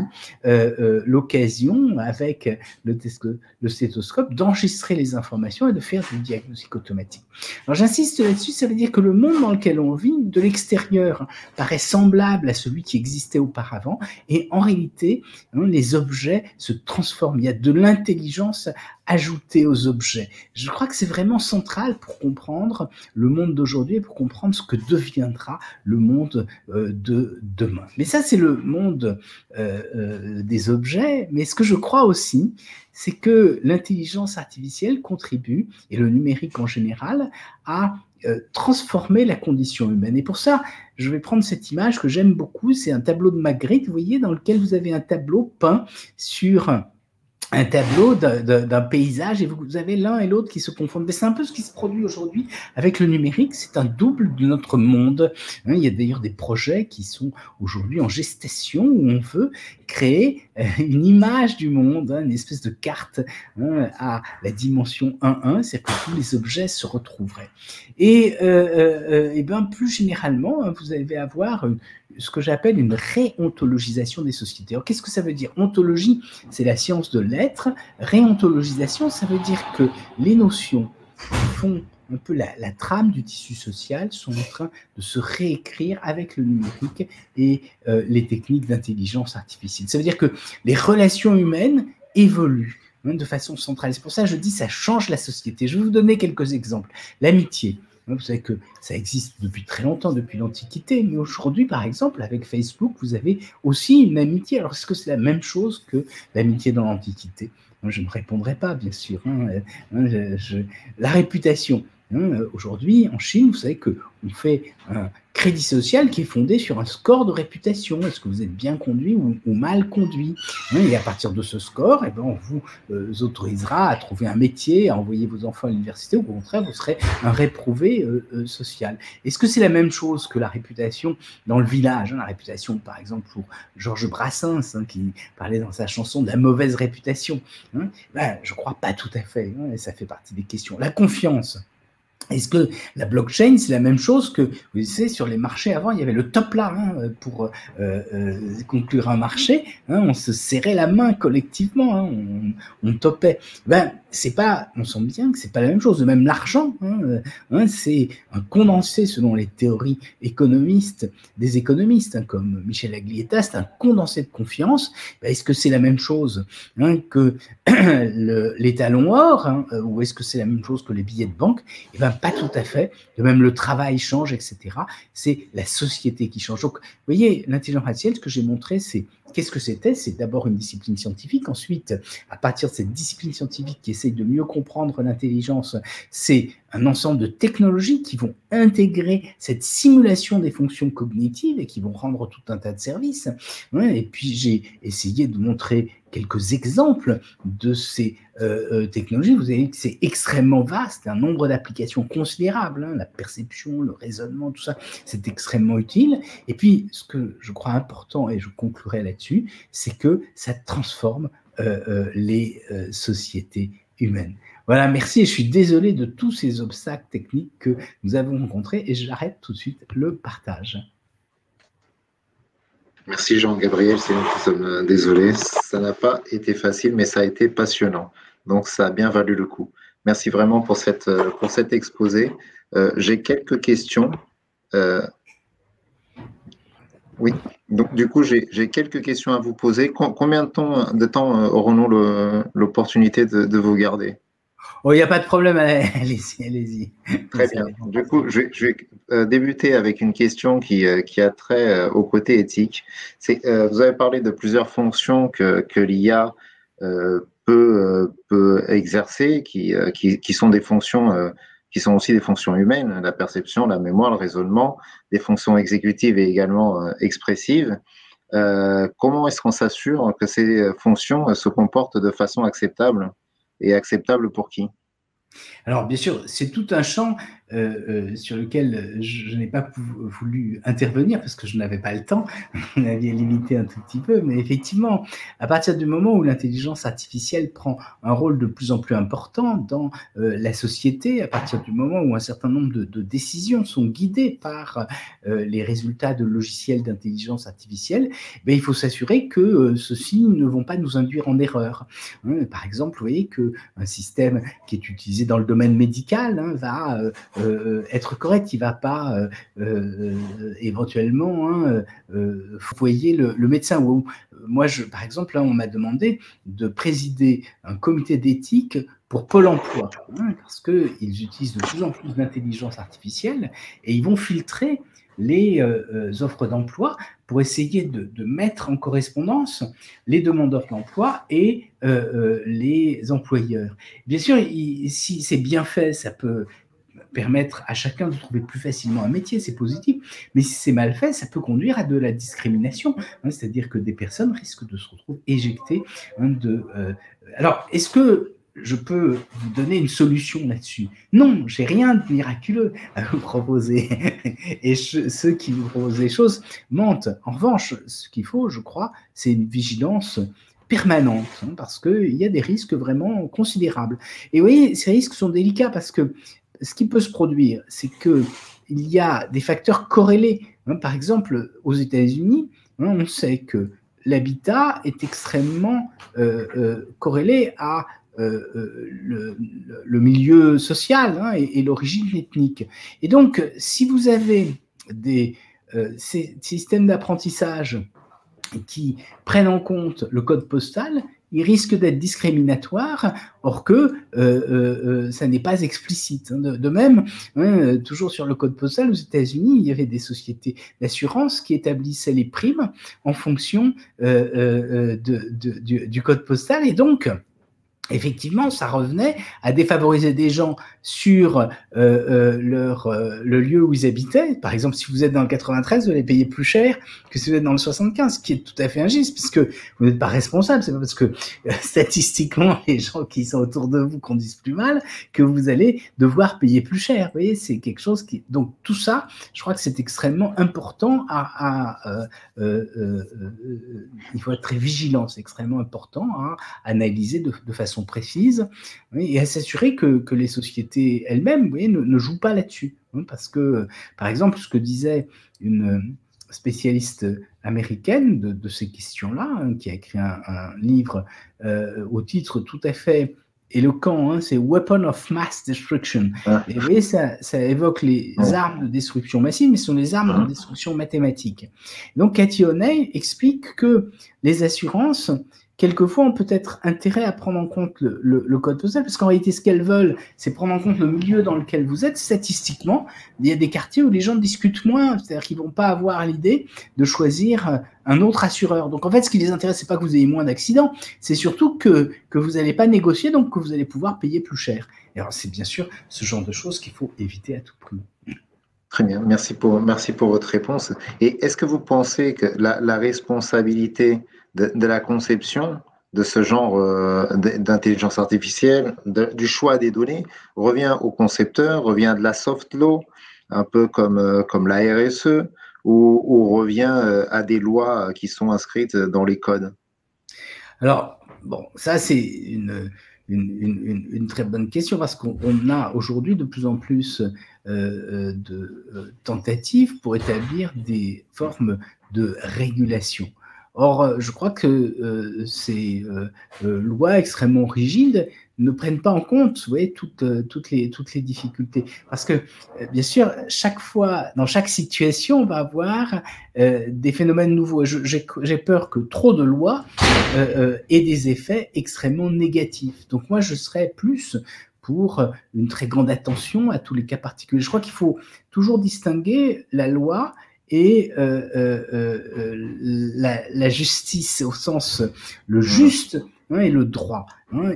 l'occasion avec le stéthoscope d'enregistrer les informations et de faire du diagnostic automatique. Alors j'insiste là-dessus, ça veut dire que le monde dans lequel on vit de l'extérieur paraît semblable à celui qui existait auparavant et en réalité les objets se transforment, il y a de l'intelligence ajoutée aux objets. Je crois que c'est vraiment central pour comprendre le monde d'aujourd'hui et pour comprendre ce que deviendra le monde de demain. Mais ça, c'est le monde des objets. Mais ce que je crois aussi, c'est que l'intelligence artificielle contribue, et le numérique en général, à transformer la condition humaine. Et pour ça, je vais prendre cette image que j'aime beaucoup. C'est un tableau de Magritte, vous voyez, dans lequel vous avez un tableau peint sur un tableau d'un paysage et vous avez l'un et l'autre qui se confondent. Mais c'est un peu ce qui se produit aujourd'hui avec le numérique, c'est un double de notre monde. Il y a d'ailleurs des projets qui sont aujourd'hui en gestation où on veut créer une image du monde, une espèce de carte à la dimension 1-1, c'est-à-dire que tous les objets se retrouveraient. Et bien plus généralement, vous allez avoir ce que j'appelle une réontologisation des sociétés. Alors, qu'est-ce que ça veut dire? Ontologie, c'est la science de l'être. Réontologisation, ça veut dire que les notions qui font un peu la trame du tissu social sont en train de se réécrire avec le numérique et les techniques d'intelligence artificielle. Ça veut dire que les relations humaines évoluent de façon centrale. C'est pour ça que je dis ça change la société. Je vais vous donner quelques exemples. L'amitié. Vous savez que ça existe depuis très longtemps, depuis l'Antiquité, mais aujourd'hui, par exemple, avec Facebook, vous avez aussi une amitié. Alors, est-ce que c'est la même chose que l'amitié dans l'Antiquité? Je ne répondrai pas, bien sûr. La réputation. Aujourd'hui, en Chine, vous savez qu'on fait un crédit social qui est fondé sur un score de réputation. Est-ce que vous êtes bien conduit ou mal conduit? Et à partir de ce score, on vous autorisera à trouver un métier, à envoyer vos enfants à l'université, ou au contraire, vous serez un réprouvé social. Est-ce que c'est la même chose que la réputation dans le village? La réputation, par exemple, pour Georges Brassens, qui parlait dans sa chanson de la mauvaise réputation. Je ne crois pas tout à fait, et ça fait partie des questions. La confiance. Est-ce que la blockchain, c'est la même chose que, vous savez, sur les marchés avant, il y avait le top là pour conclure un marché, on se serrait la main collectivement, on topait. C'est pas, on sent bien que c'est pas la même chose. Même l'argent, c'est un condensé selon les théories économistes, des économistes comme Michel Aglietta, c'est un condensé de confiance. Est-ce que c'est la même chose que les talons or, ou est-ce que c'est la même chose que les billets de banque? Pas tout à fait. De même, le travail change, etc. C'est la société qui change. Donc, vous voyez, l'intelligence artificielle, ce que j'ai montré, c'est qu'est-ce que c'était? C'est d'abord une discipline scientifique. Ensuite, à partir de cette discipline scientifique qui essaye de mieux comprendre l'intelligence, c'est un ensemble de technologies qui vont intégrer cette simulation des fonctions cognitives et qui vont rendre tout un tas de services. Et puis, j'ai essayé de montrer quelques exemples de ces technologies. Vous avez vu que c'est extrêmement vaste, un nombre d'applications considérables, la perception, le raisonnement, tout ça, c'est extrêmement utile. Et puis, ce que je crois important, et je conclurai là-dessus, c'est que ça transforme les sociétés humaines. Voilà, merci, et je suis désolé de tous ces obstacles techniques que nous avons rencontrés, et j'arrête tout de suite le partage. Merci Jean-Gabriel, c'est nous qui sommes désolés. Ça n'a pas été facile, mais ça a été passionnant. Donc, ça a bien valu le coup. Merci vraiment pour cet exposé. J'ai quelques questions. Oui, donc du coup, j'ai quelques questions à vous poser. Combien de temps aurons-nous l'opportunité de vous garder? Oh, il n'y a pas de problème, allez-y, allez-y. Très bien. Du coup, je vais débuter avec une question qui a trait au côté éthique. Vous avez parlé de plusieurs fonctions que l'IA peut exercer, qui sont des fonctions qui sont aussi des fonctions humaines, la perception, la mémoire, le raisonnement, des fonctions exécutives et également expressives. Comment est-ce qu'on s'assure que ces fonctions se comportent de façon acceptable et acceptable pour qui? Alors, bien sûr, c'est tout un champ sur lequel je n'ai pas voulu intervenir parce que je n'avais pas le temps, on avait limité un tout petit peu, mais effectivement, à partir du moment où l'intelligence artificielle prend un rôle de plus en plus important dans la société, à partir du moment où un certain nombre de décisions sont guidées par les résultats de logiciels d'intelligence artificielle, ben, il faut s'assurer que ceux-ci ne vont pas nous induire en erreur. Par exemple, vous voyez qu'un système qui est utilisé dans le domaine médical va être correct, il ne va pas éventuellement foyer le médecin. Moi, par exemple, là, on m'a demandé de présider un comité d'éthique pour Pôle emploi, parce qu'ils utilisent de plus en plus d'intelligence artificielle et ils vont filtrer les offres d'emploi pour essayer de mettre en correspondance les demandeurs d'emploi et les employeurs. Bien sûr, si c'est bien fait, ça peut permettre à chacun de trouver plus facilement un métier, c'est positif, mais si c'est mal fait, ça peut conduire à de la discrimination, c'est-à-dire que des personnes risquent de se retrouver éjectées Alors, est-ce que je peux vous donner une solution là-dessus? Non, j'ai rien de miraculeux à vous proposer. Et ceux qui vous proposent des choses mentent. En revanche, ce qu'il faut, je crois, c'est une vigilance permanente, parce qu'il y a des risques vraiment considérables. Et vous voyez, ces risques sont délicats parce que ce qui peut se produire, c'est qu'il y a des facteurs corrélés. Par exemple, aux États-Unis, on sait que l'habitat est extrêmement corrélé à le milieu social et l'origine ethnique. Et donc, si vous avez ces systèmes d'apprentissage qui prennent en compte le code postal, il risque d'être discriminatoire, or que ça n'est pas explicite. De même, toujours sur le code postal, aux États-Unis, il y avait des sociétés d'assurance qui établissaient les primes en fonction du code postal, et donc effectivement, ça revenait à défavoriser des gens sur le lieu où ils habitaient. Par exemple, si vous êtes dans le 93, vous allez payer plus cher que si vous êtes dans le 75, ce qui est tout à fait injuste, puisque vous n'êtes pas responsable. C'est pas parce que statistiquement, les gens qui sont autour de vous conduisent plus mal que vous allez devoir payer plus cher. Vous voyez, c'est quelque chose qui... Donc tout ça, je crois que c'est extrêmement important il faut être très vigilant, c'est extrêmement important à analyser de façon précise, et à s'assurer que les sociétés elles-mêmes, vous voyez, ne jouent pas là-dessus. Parce que, par exemple, ce que disait une spécialiste américaine de ces questions-là, qui a écrit un livre au titre tout à fait éloquent, c'est Weapon of Mass Destruction. Et vous voyez, ça évoque les armes de destruction massive, mais ce sont les armes de destruction mathématique. Donc, Cathy O'Neil explique que les assurances, quelquefois, ont peut-être intérêt à prendre en compte le code postal, parce qu'en réalité, ce qu'elles veulent, c'est prendre en compte le milieu dans lequel vous êtes. Statistiquement, il y a des quartiers où les gens discutent moins, c'est-à-dire qu'ils ne vont pas avoir l'idée de choisir un autre assureur. Donc, en fait, ce qui les intéresse, c'est pas que vous ayez moins d'accidents, c'est surtout que vous n'allez pas négocier, donc que vous allez pouvoir payer plus cher. Et alors, c'est bien sûr ce genre de choses qu'il faut éviter à tout prix. Très bien, merci pour votre réponse. Et est-ce que vous pensez que la responsabilité de la conception de ce genre d'intelligence artificielle, du choix des données, revient au concepteur, revient de la soft law, un peu comme la RSE, ou revient à des lois qui sont inscrites dans les codes? Alors, bon, ça c'est une très bonne question, parce qu'on a aujourd'hui de plus en plus de tentatives pour établir des formes de régulation. Or, je crois que ces lois extrêmement rigides ne prennent pas en compte, vous voyez, toutes les difficultés. Parce que, bien sûr, chaque fois, dans chaque situation, on va avoir des phénomènes nouveaux. J'ai peur que trop de lois aient des effets extrêmement négatifs. Donc moi, je serais plus pour une très grande attention à tous les cas particuliers. Je crois qu'il faut toujours distinguer la loi et la justice, au sens le juste et le droit.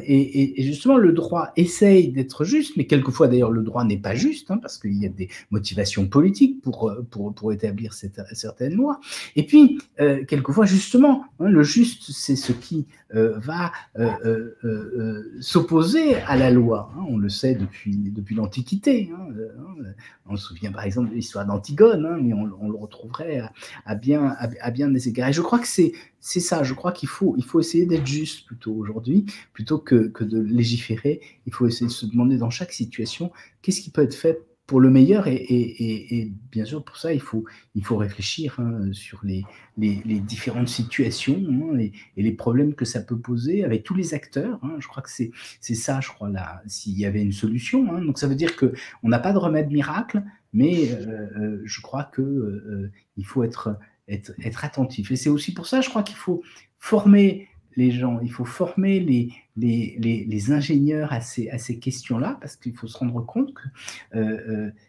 Et justement, le droit essaye d'être juste, mais quelquefois, d'ailleurs, le droit n'est pas juste, parce qu'il y a des motivations politiques pour établir certaines lois. Et puis, quelquefois, justement, le juste, c'est ce qui va s'opposer à la loi. On le sait depuis l'Antiquité. On se souvient, par exemple, de l'histoire d'Antigone, mais on le retrouverait à bien des égards. Et je crois que c'est ça, je crois qu'il faut essayer d'être juste plutôt aujourd'hui, plutôt que de légiférer. Il faut essayer de se demander dans chaque situation qu'est-ce qui peut être fait pour le meilleur, et bien sûr pour ça il faut réfléchir sur les différentes situations et les problèmes que ça peut poser avec tous les acteurs. Je crois que c'est ça, je crois, là, s'il y avait une solution. Donc ça veut dire que on n'a pas de remède miracle, mais je crois que il faut être attentif. Et c'est aussi pour ça, je crois qu'il faut former les gens, il faut former les ingénieurs à ces questions-là, parce qu'il faut se rendre compte que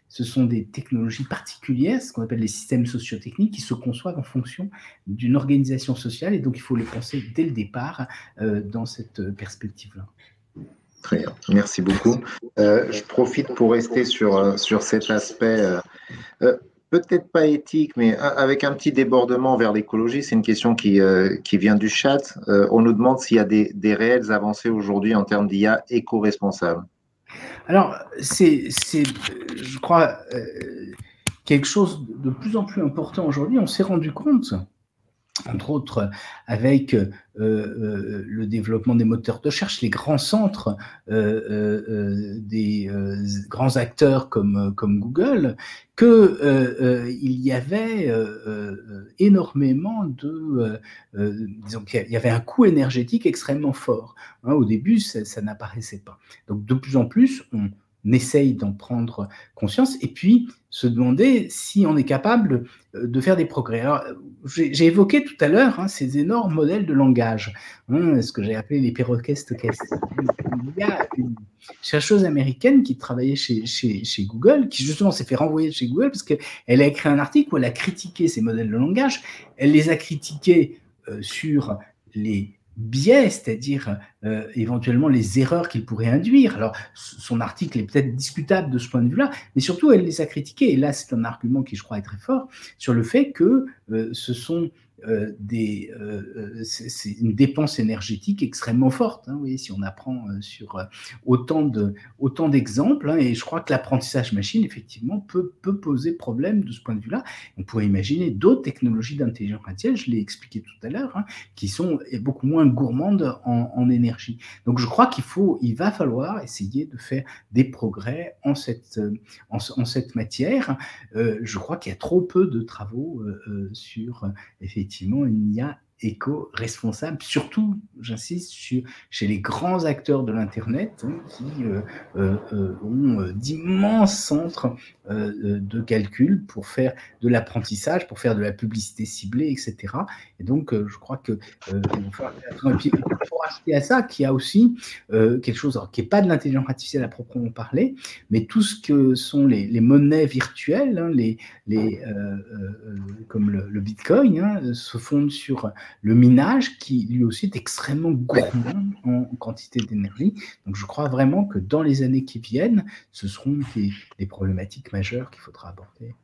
ce sont des technologies particulières, ce qu'on appelle les systèmes sociotechniques, qui se conçoivent en fonction d'une organisation sociale, et donc il faut les penser dès le départ dans cette perspective-là. Très bien, merci beaucoup. Je profite pour rester sur cet aspect peut-être pas éthique, mais avec un petit débordement vers l'écologie. C'est une question qui vient du chat. On nous demande s'il y a des réelles avancées aujourd'hui en termes d'IA éco-responsable. Alors, c'est je crois, quelque chose de plus en plus important aujourd'hui. On s'est rendu compte, entre autres avec le développement des moteurs de recherche, les grands centres des grands acteurs comme Google, qu'il y avait énormément disons qu'il y avait un coût énergétique extrêmement fort. Au début, ça n'apparaissait pas. Donc de plus en plus, on essaye d'en prendre conscience et puis se demander si on est capable de faire des progrès. Alors, j'ai évoqué tout à l'heure ces énormes modèles de langage, ce que j'ai appelé les perroquets stochastiques. Il y a une chercheuse américaine qui travaillait chez Google, qui justement s'est fait renvoyer de chez Google parce qu'elle a écrit un article où elle a critiqué ces modèles de langage. Elle les a critiqués sur les biais, c'est-à-dire éventuellement les erreurs qu'il pourrait induire. Alors, son article est peut-être discutable de ce point de vue-là, mais surtout, elle les a critiqués. Et là, c'est un argument qui, je crois, est très fort sur le fait que ce sont c'est une dépense énergétique extrêmement forte. Vous voyez, si on apprend sur autant d'exemples, et je crois que l'apprentissage machine, effectivement, peut poser problème de ce point de vue-là. On pourrait imaginer d'autres technologies d'intelligence artificielle, je l'ai expliqué tout à l'heure, qui sont beaucoup moins gourmandes en énergie. Donc, je crois qu'il va falloir essayer de faire des progrès en cette matière. Je crois qu'il y a trop peu de travaux sur effectivement une IA éco-responsable, surtout, j'insiste, chez les grands acteurs de l'Internet qui ont d'immenses centres de calcul pour faire de l'apprentissage, pour faire de la publicité ciblée, etc. Et donc, je crois que il faut rajouter à ça qu'il y a aussi quelque chose qui n'est pas de l'intelligence artificielle à proprement parler, mais tout ce que sont les monnaies virtuelles, comme le Bitcoin, se fondent sur le minage qui, lui aussi, est extrêmement gourmand en quantité d'énergie. Donc, je crois vraiment que dans les années qui viennent, ce seront des problématiques majeures qu'il faudra aborder.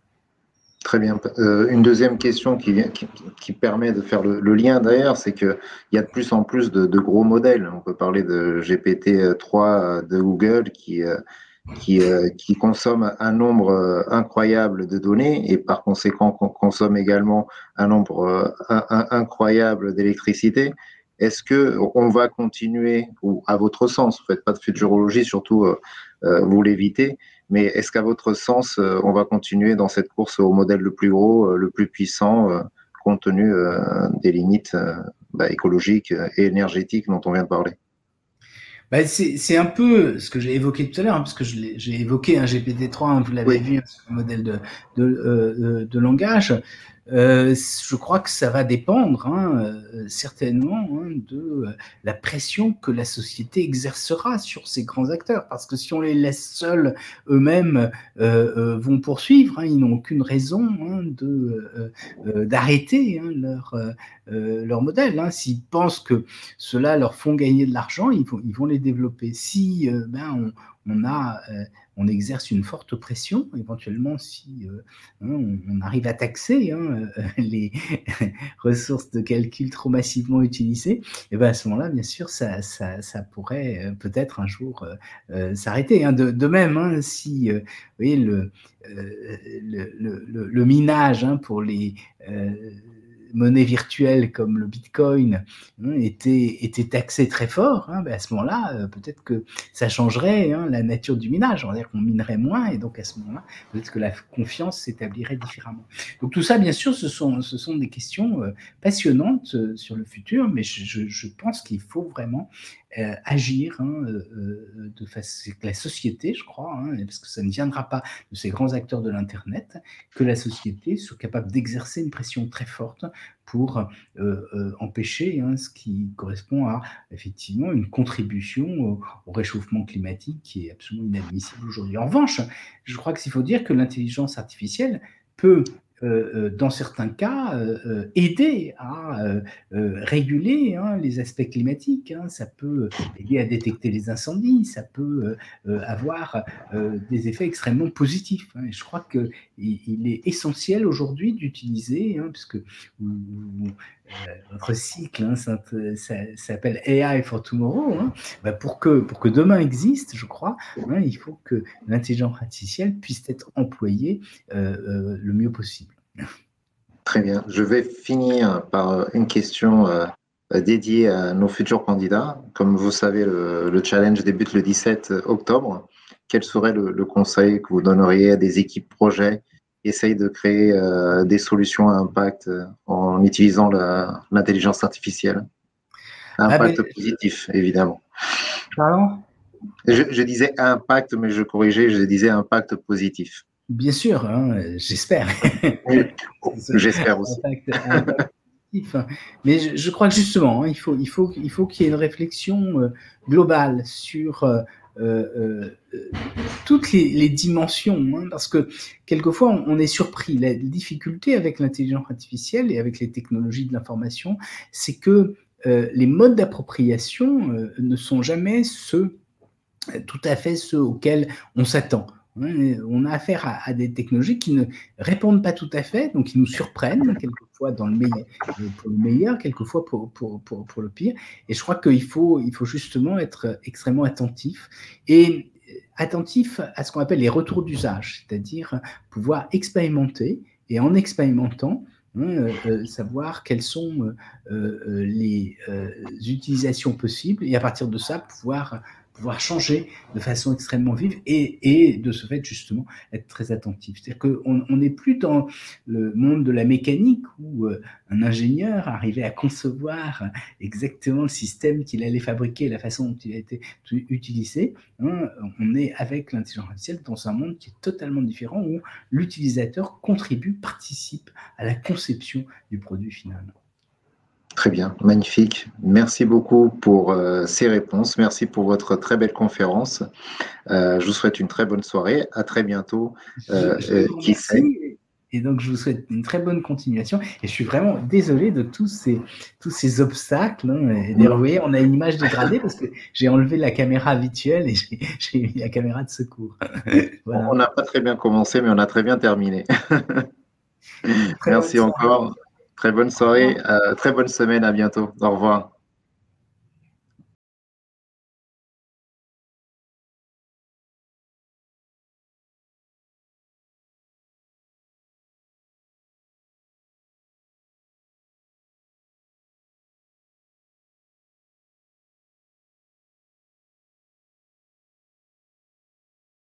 Très bien. Une deuxième question qui permet de faire le lien d'ailleurs, c'est qu'il y a de plus en plus de gros modèles. On peut parler de GPT-3 de Google qui consomme un nombre incroyable de données et par conséquent consomme également un nombre incroyable d'électricité. Est-ce qu'on va continuer, ou à votre sens, vous ne faites pas de futurologie, surtout vous l'évitez, mais est-ce qu'à votre sens, on va continuer dans cette course au modèle le plus gros, le plus puissant, compte tenu des limites écologiques et énergétiques dont on vient de parler? C'est un peu ce que j'ai évoqué tout à l'heure, parce que j'ai évoqué un GPT-3, vous l'avez vu, un modèle de langage. Je crois que ça va dépendre certainement de la pression que la société exercera sur ces grands acteurs, parce que si on les laisse seuls, eux-mêmes vont poursuivre, ils n'ont aucune raison d'arrêter leur modèle. S'ils pensent que cela leur font gagner de l'argent, ils vont les développer. Si on exerce une forte pression, éventuellement si on arrive à taxer les ressources de calcul trop massivement utilisées, et ben à ce moment-là, bien sûr, ça pourrait peut-être un jour s'arrêter. De même, si vous voyez le minage pour les monnaies virtuelles comme le Bitcoin était taxé très fort, à ce moment-là, peut-être que ça changerait la nature du minage. On va dire qu'on minerait moins, et donc à ce moment-là, peut-être que la confiance s'établirait différemment. Donc tout ça, bien sûr, ce sont des questions passionnantes sur le futur, mais je pense qu'il faut vraiment agir de façon que la société, je crois, parce que ça ne viendra pas de ces grands acteurs de l'Internet, que la société soit capable d'exercer une pression très forte pour empêcher ce qui correspond à effectivement une contribution au réchauffement climatique qui est absolument inadmissible aujourd'hui. En revanche, je crois qu'il faut dire que l'intelligence artificielle peut dans certains cas, aider à réguler les aspects climatiques. Ça peut aider à détecter les incendies, ça peut avoir des effets extrêmement positifs. Et je crois qu'il est essentiel aujourd'hui d'utiliser, puisque votre cycle s'appelle AI for Tomorrow, pour que demain existe, je crois, il faut que l'intelligence artificielle puisse être employée le mieux possible. Très bien. Je vais finir par une question dédiée à nos futurs candidats. Comme vous savez, le challenge débute le 17 octobre. Quel serait le conseil que vous donneriez à des équipes projets qui essayent de créer des solutions à impact en utilisant l'intelligence artificielle? Impact positif, évidemment. Pardon ? Je disais impact, mais je corrigeais, je disais impact positif. Bien sûr, j'espère. J'espère aussi. Mais je crois que justement, il faut qu'il y ait une réflexion globale sur toutes les dimensions, parce que quelquefois on est surpris. La difficulté avec l'intelligence artificielle et avec les technologies de l'information, c'est que les modes d'appropriation ne sont jamais tout à fait ceux auxquels on s'attend. On a affaire à des technologies qui ne répondent pas tout à fait, donc qui nous surprennent, quelquefois pour le meilleur, quelquefois pour le pire. Et je crois qu'il faut justement être extrêmement attentif, et attentif à ce qu'on appelle les retours d'usage, c'est-à-dire pouvoir expérimenter, et en expérimentant, savoir quelles sont les utilisations possibles, et à partir de ça, pouvoir changer de façon extrêmement vive, et de ce fait, justement, être très attentif. C'est-à-dire qu'on n'est plus dans le monde de la mécanique où un ingénieur arrivait à concevoir exactement le système qu'il allait fabriquer, la façon dont il a été utilisé. On est, avec l'intelligence artificielle, dans un monde qui est totalement différent, où l'utilisateur contribue, participe à la conception du produit final. Très bien, magnifique. Merci beaucoup pour ces réponses. Merci pour votre très belle conférence. Je vous souhaite une très bonne soirée. À très bientôt. Qui sait. Et donc, je vous souhaite une très bonne continuation. Et je suis vraiment désolé de tous ces obstacles. Et d'ailleurs, vous voyez, on a une image dégradée parce que j'ai enlevé la caméra habituelle et j'ai mis la caméra de secours. Voilà. On n'a pas très bien commencé, mais on a très bien terminé. Merci encore. Très bonne soirée, très bonne semaine, à bientôt. Au revoir.